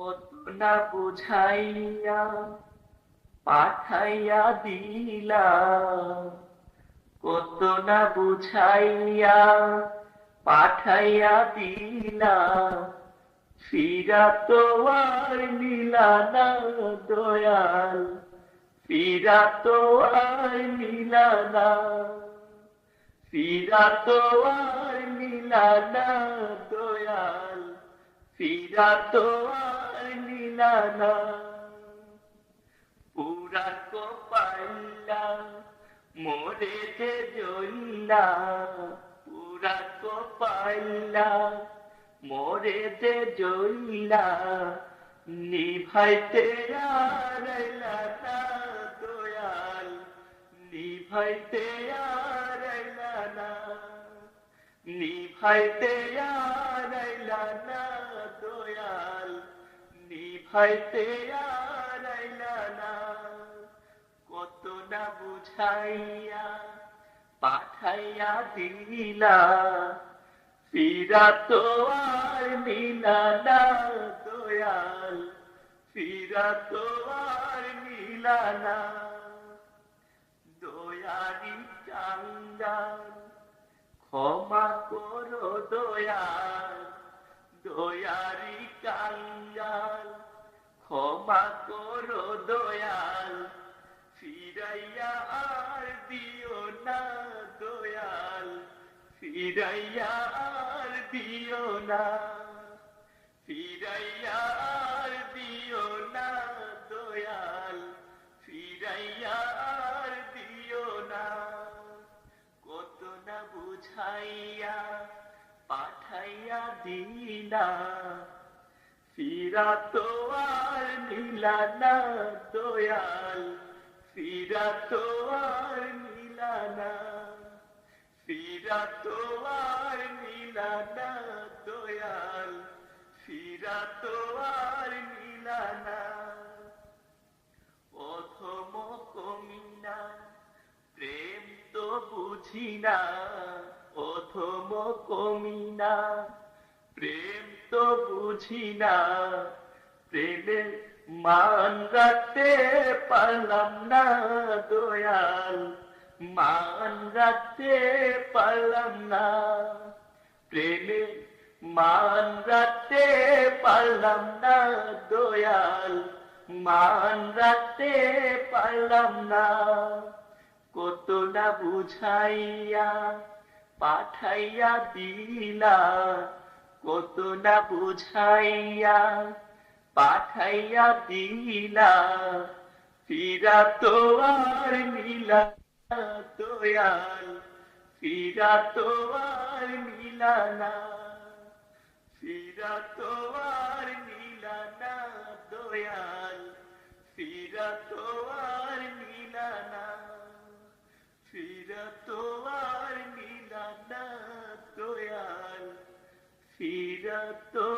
কত না বুঝাইয়া পাঠাইয়া দিলা, কত না বুঝাইয়া পাঠাইয়া দিলা, ফিরা তো আর নিলা না দয়াল, ফিরা তো আর নিলা না, ফিরা তো আর নিলা না দয়াল, ফিরা তো আর নিলা না। পুরা কপাইলা মোরে যে জইলা, পুরা কপাইলা মোরে যে জইলা, নিভাইতে আর আইলা না দয়াল, নিভাইতে আর আইলা না, নিভাইতে আর আইলা না দয়াল, নিভাইতে আর আইলা না। কত না বুঝাইয়া পাঠাইয়া দিলা, ফিরা তো আর নিলা না দয়াল, ফিরা তো আর নিলা না। দয়ারি কাঙ্গাল ক্ষমা করো দয়াল, দয়ারি কাঙ্গাল ক্ষমা করো দয়াল, ফিরাইয়া আর দিও না দয়াল, ফিরাইয়া আর দিও না, ফিরাইয়া আর দিও না দয়াল, ফিরাইয়া আর দিও না। কত না বুঝাইয়া পাঠাইয়া দিলা, ফিরা তো আর নিলা না দয়াল, ফিরা তো আর নিলা না, ফিরা তো আর নিলা না দয়াল, ফিরা তো আর নিলা না। অধম কমিনা প্রেম তো বুঝি না, অধম কমিনা প্রেম তো বুঝি না, প্রেমের মান রাখতে পারলাম না দয়াল, মান রাখতে পারলাম না, প্রেমের মান রাখতে পারলাম না দয়াল, মান রাখতে পারলাম না। কত না বুঝাইয়া পাঠাইয়া দিলা, কত না বুঝাইয়া পাঠাইয়া দিলা, ফিরা তো আর নিলা না দয়াল, ফিরা তো আর নিলা না, ফিরা তো আর নিলা না দয়াল, ফিরা তো আর নিলা না, ফিরা তো আর নিলা না দয়াল, ফিরা তো